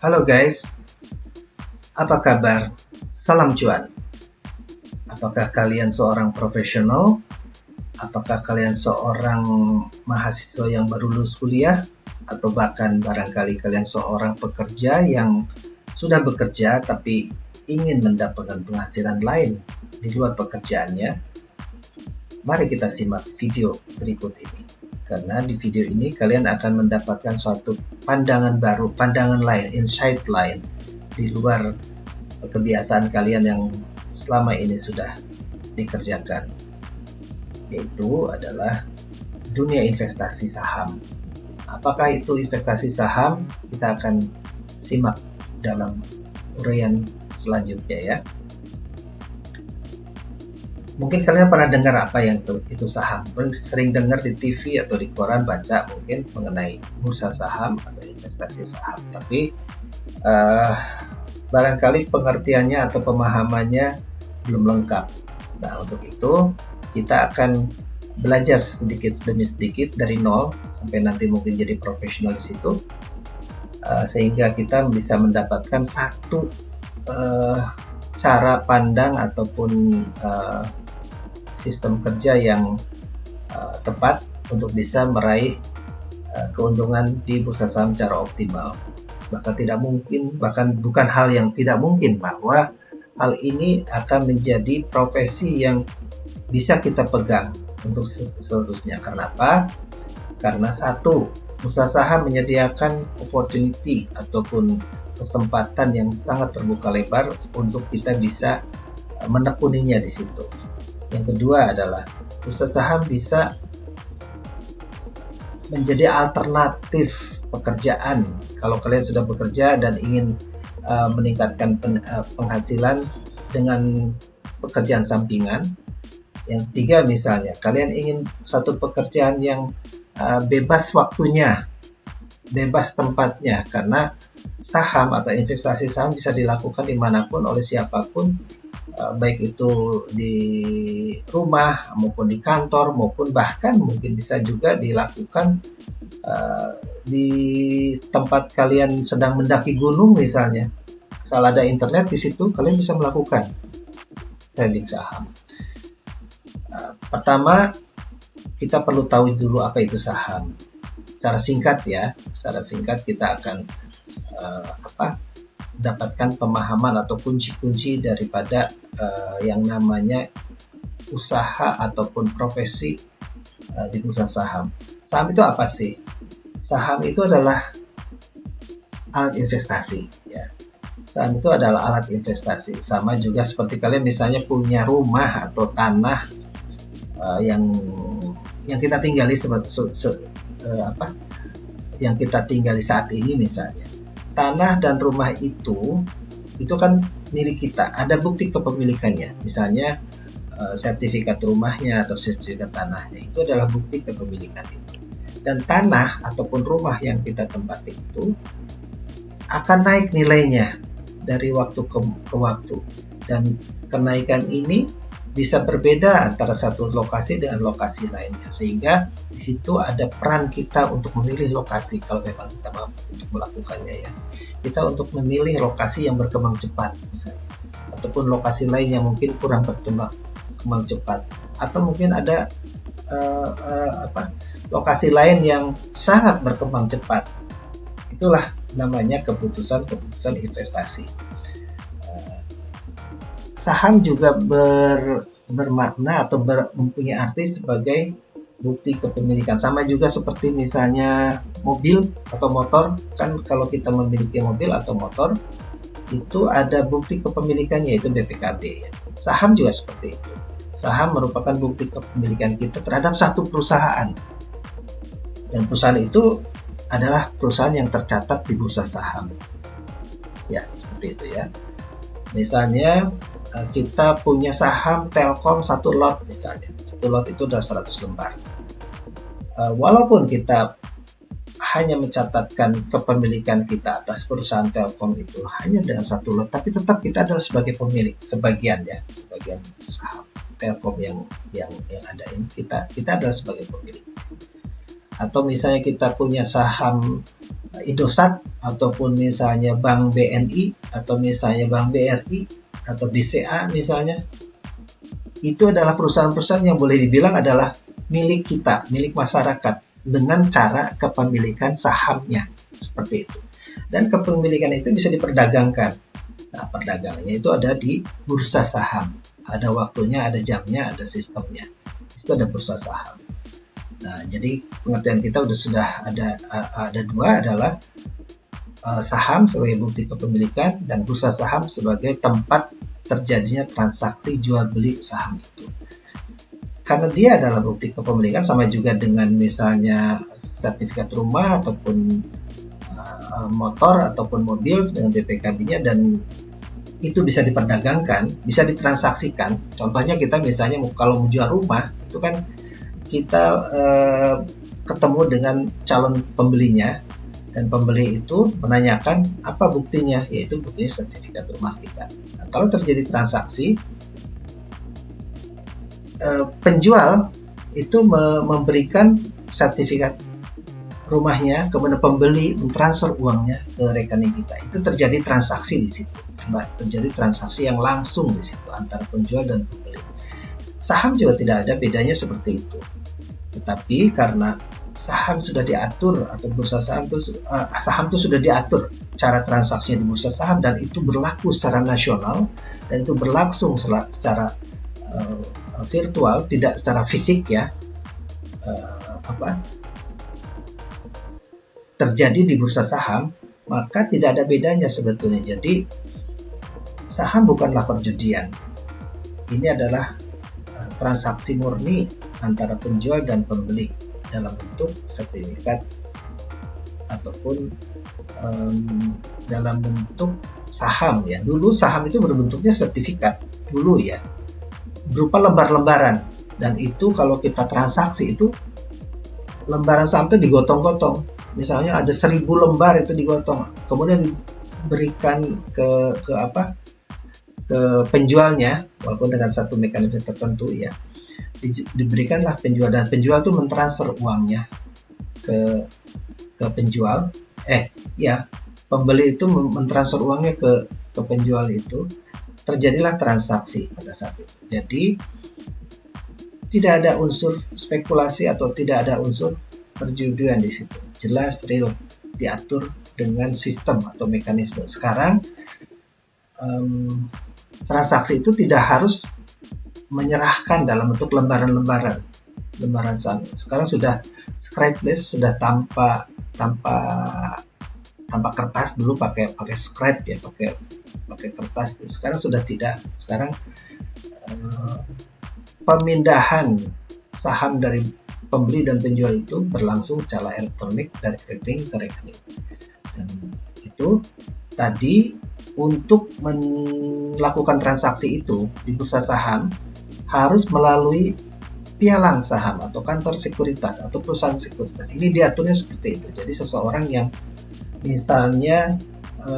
Halo guys, apa kabar? Salam cuan. Apakah kalian seorang profesional? Apakah kalian seorang mahasiswa yang baru lulus kuliah? Atau bahkan barangkali kalian seorang pekerja yang sudah bekerja tapi ingin mendapatkan penghasilan lain di luar pekerjaannya? Mari kita simak video berikut ini. Karena di video ini kalian akan mendapatkan suatu pandangan baru, pandangan lain, insight lain di luar kebiasaan kalian yang selama ini sudah dikerjakan, yaitu adalah dunia investasi saham. Apakah itu investasi saham? Kita akan simak dalam uraian selanjutnya ya. Mungkin kalian pernah dengar apa yang itu saham, sering dengar di TV atau di koran, baca mungkin mengenai bursa saham atau investasi saham, tapi barangkali pengertiannya atau pemahamannya belum lengkap. Nah, untuk itu kita akan belajar sedikit demi sedikit dari nol sampai nanti mungkin jadi profesional di situ, sehingga kita bisa mendapatkan satu cara pandang ataupun sistem kerja yang tepat untuk bisa meraih keuntungan di bursa saham secara optimal. Bahkan bukan hal yang tidak mungkin bahwa hal ini akan menjadi profesi yang bisa kita pegang untuk seterusnya. Karena apa? Karena satu, bursa saham menyediakan opportunity ataupun kesempatan yang sangat terbuka lebar untuk kita bisa menekuninya di situ. Yang kedua adalah bursa saham bisa menjadi alternatif pekerjaan kalau kalian sudah bekerja dan ingin meningkatkan penghasilan dengan pekerjaan sampingan. Yang ketiga, misalnya kalian ingin satu pekerjaan yang bebas waktunya, bebas tempatnya, karena saham atau investasi saham bisa dilakukan dimanapun oleh siapapun, baik itu di rumah maupun di kantor, maupun bahkan mungkin bisa juga dilakukan di tempat kalian sedang mendaki gunung misalnya. Asal ada internet di situ, kalian bisa melakukan trading saham. Pertama, kita perlu tahu dulu apa itu saham. Secara singkat kita akan dapatkan pemahaman atau kunci-kunci daripada yang namanya usaha ataupun profesi di bursa saham. Saham itu apa sih? Saham itu adalah alat investasi ya. Saham itu adalah alat investasi. Sama juga seperti kalian misalnya punya rumah atau tanah yang kita tinggali yang kita tinggali saat ini misalnya. Tanah dan rumah itu kan milik kita, ada bukti kepemilikannya, misalnya sertifikat rumahnya atau sertifikat tanahnya, itu adalah bukti kepemilikan itu. Dan tanah ataupun rumah yang kita tempati itu akan naik nilainya dari waktu ke waktu, dan kenaikan ini bisa berbeda antara satu lokasi dengan lokasi lainnya, sehingga di situ ada peran kita untuk memilih lokasi kalau memang kita mampu untuk melakukannya ya. Kita untuk memilih lokasi yang berkembang cepat misalnya, ataupun lokasi lain yang mungkin kurang berkembang cepat, atau mungkin ada lokasi lain yang sangat berkembang cepat. Itulah namanya keputusan investasi. Saham juga bermakna atau mempunyai arti sebagai bukti kepemilikan. Sama juga seperti misalnya mobil atau motor, kan kalau kita memiliki mobil atau motor itu ada bukti kepemilikannya, yaitu BPKB. Saham juga seperti itu. Saham merupakan bukti kepemilikan kita terhadap satu perusahaan, dan perusahaan itu adalah perusahaan yang tercatat di bursa saham ya, seperti itu ya. Misalnya kita punya saham Telkom satu lot misalnya. Satu lot itu adalah 100 lembar. Walaupun kita hanya mencatatkan kepemilikan kita atas perusahaan Telkom itu hanya dengan satu lot, tapi tetap kita adalah sebagai pemilik sebagian saham Telkom yang ada ini, kita adalah sebagai pemilik. Atau misalnya kita punya saham Indosat, ataupun misalnya Bank BNI, atau misalnya Bank BRI, atau BCA misalnya, itu adalah perusahaan-perusahaan yang boleh dibilang adalah milik kita, milik masyarakat, dengan cara kepemilikan sahamnya, seperti itu. Dan kepemilikan itu bisa diperdagangkan. Nah, perdagangannya itu ada di bursa saham. Ada waktunya, ada jamnya, ada sistemnya. Itu ada bursa saham. Nah, jadi pengertian kita sudah ada dua, adalah saham sebagai bukti kepemilikan dan bursa saham sebagai tempat terjadinya transaksi jual beli saham itu. Karena dia adalah bukti kepemilikan, sama juga dengan misalnya sertifikat rumah ataupun motor ataupun mobil dengan BPKB-nya, dan itu bisa diperdagangkan, bisa ditransaksikan. Contohnya kita misalnya kalau mau jual rumah, itu kan kita ketemu dengan calon pembelinya, dan pembeli itu menanyakan apa buktinya, yaitu buktinya sertifikat rumah kita. Nah, kalau terjadi transaksi, penjual itu memberikan sertifikat rumahnya, kemudian pembeli mentransfer uangnya ke rekening kita. Itu terjadi transaksi di situ, terjadi transaksi yang langsung di situ antara penjual dan pembeli. Saham juga tidak ada bedanya seperti itu. Tetapi karena saham sudah diatur, atau bursa saham itu sudah diatur cara transaksinya di bursa saham, dan itu berlaku secara nasional, dan itu berlangsung secara virtual, tidak secara fisik ya, terjadi di bursa saham, maka tidak ada bedanya sebetulnya. Jadi saham bukanlah perjudian. Ini adalah transaksi murni antara penjual dan pembeli dalam bentuk sertifikat ataupun dalam bentuk saham ya. Dulu saham itu berbentuknya sertifikat dulu ya, berupa lembar-lembaran, dan itu kalau kita transaksi itu lembaran saham itu digotong-gotong. Misalnya ada 1000 lembar itu digotong, kemudian diberikan ke penjualnya, walaupun dengan satu mekanisme tertentu ya, diberikanlah penjual, dan penjual itu mentransfer uangnya ke penjual. Pembeli itu mentransfer uangnya ke penjual itu. Terjadilah transaksi pada saat itu. Jadi tidak ada unsur spekulasi atau tidak ada unsur perjudian di situ. Jelas real, diatur dengan sistem atau mekanisme. Sekarang transaksi itu tidak harus menyerahkan dalam bentuk lembaran saham. Sekarang sudah scratchless, sudah tanpa kertas. Dulu pakai scrap ya, pakai kertas. Sekarang sudah tidak. Sekarang pemindahan saham dari pembeli dan penjual itu berlangsung secara elektronik dari rekening ke rekening. Dan itu tadi, untuk melakukan transaksi itu di bursa saham harus melalui pialang saham atau kantor sekuritas atau perusahaan sekuritas. Ini diaturnya seperti itu. Jadi seseorang yang misalnya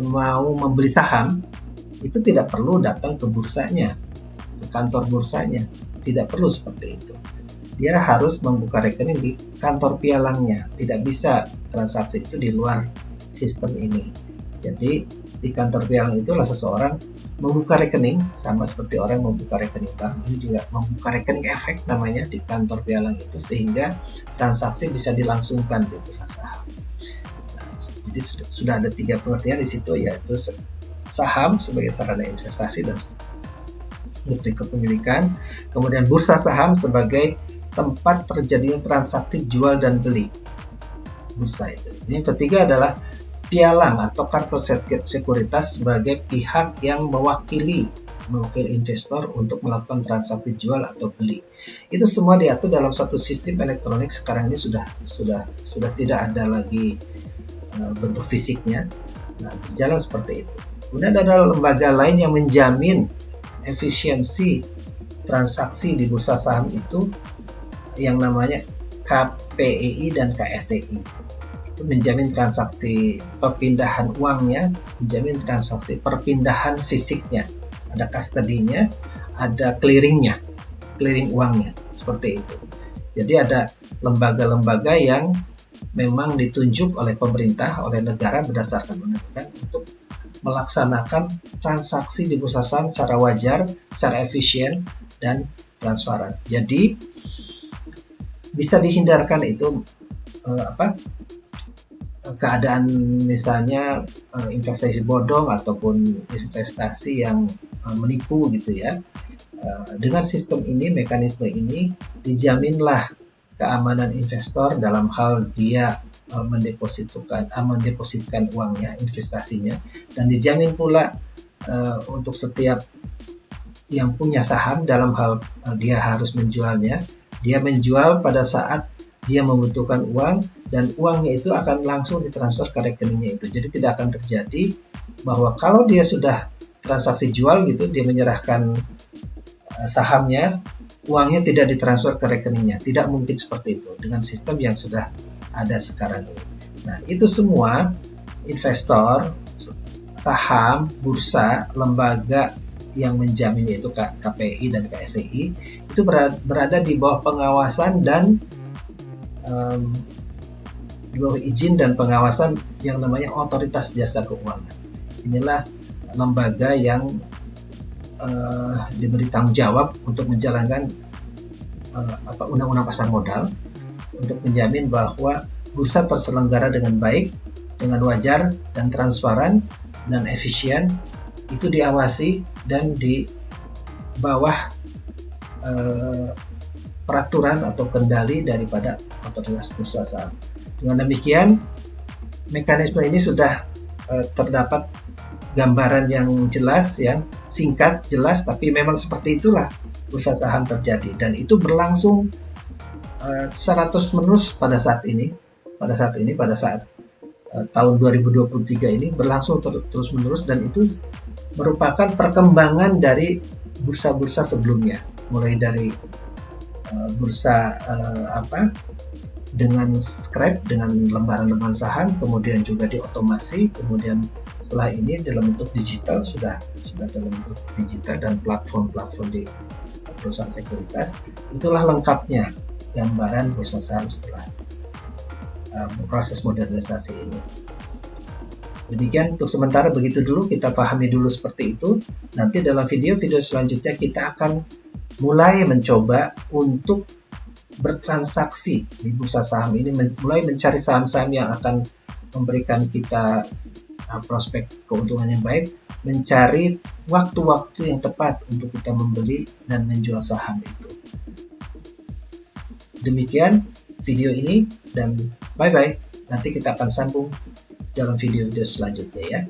mau membeli saham itu tidak perlu datang ke bursanya, ke kantor bursanya, tidak perlu seperti itu. Dia harus membuka rekening di kantor pialangnya, tidak bisa transaksi itu di luar sistem ini. Jadi di kantor pialang itulah seseorang membuka rekening, sama seperti orang membuka rekening bank. Ini juga membuka rekening efek namanya di kantor pialang itu, sehingga transaksi bisa dilangsungkan di bursa saham. Jadi sudah ada 3 pengertian di situ, yaitu saham sebagai sarana investasi dan bukti kepemilikan, kemudian bursa saham sebagai tempat terjadinya transaksi jual dan beli bursa itu. Yang ketiga adalah pialang atau kantor sekuritas sebagai pihak yang mewakili investor untuk melakukan transaksi jual atau beli. Itu semua diatur dalam satu sistem elektronik. Sekarang ini sudah tidak ada lagi bentuk fisiknya. Nah, berjalan seperti itu. Kemudian ada lembaga lain yang menjamin efisiensi transaksi di bursa saham itu, yang namanya KPEI dan KSEI. Itu menjamin transaksi perpindahan uangnya, menjamin transaksi perpindahan fisiknya. Ada custody-nya, ada clearing uangnya, seperti itu. Jadi ada lembaga-lembaga yang memang ditunjuk oleh pemerintah, oleh negara berdasarkan undang-undang untuk melaksanakan transaksi di bursa saham secara wajar, secara efisien, dan transparan. Jadi bisa dihindarkan itu keadaan misalnya investasi bodong ataupun investasi yang menipu gitu ya. Dengan sistem ini, mekanisme ini, dijaminlah keamanan investor dalam hal dia mendepositkan uangnya, investasinya, dan dijamin pula untuk setiap yang punya saham dalam hal dia harus menjualnya, dia menjual pada saat dia membutuhkan uang, dan uangnya itu akan langsung ditransfer ke rekeningnya itu. Jadi tidak akan terjadi bahwa kalau dia sudah transaksi jual gitu, dia menyerahkan sahamnya, uangnya tidak ditransfer ke rekeningnya. Tidak mungkin seperti itu dengan sistem yang sudah ada sekarang ini. Nah, itu semua investor, saham, bursa, lembaga yang menjamin yaitu KPI dan KSEI itu berada di bawah pengawasan dan di bawah izin dan pengawasan yang namanya Otoritas Jasa Keuangan. Inilah lembaga yang diberi tanggung jawab untuk menjalankan undang-undang pasar modal untuk menjamin bahwa bursa terselenggara dengan baik, dengan wajar dan transparan dan efisien, itu diawasi dan di bawah peraturan atau kendali daripada otoritas bursa saham. Dengan demikian, mekanisme ini sudah terdapat gambaran yang jelas, yang singkat, jelas, tapi memang seperti itulah bursa saham terjadi, dan itu berlangsung secara terus-menerus pada saat tahun 2023 ini berlangsung terus-menerus, dan itu merupakan perkembangan dari bursa-bursa sebelumnya, mulai dari bursa dengan scrap, dengan lembaran-lembaran saham, kemudian juga diotomasi, kemudian setelah ini dalam bentuk digital, sudah dalam bentuk digital dan platform-platform di perusahaan sekuritas. Itulah lengkapnya gambaran bursa saham setelah proses modernisasi ini. Demikian untuk sementara, begitu dulu, kita pahami dulu seperti itu. Nanti dalam video-video selanjutnya kita akan mulai mencoba untuk bertransaksi di bursa saham ini, mulai mencari saham-saham yang akan memberikan kita prospek keuntungan yang baik, mencari waktu-waktu yang tepat untuk kita membeli dan menjual saham itu. Demikian video ini, dan bye-bye. Nanti kita akan sambung dalam video-video selanjutnya ya.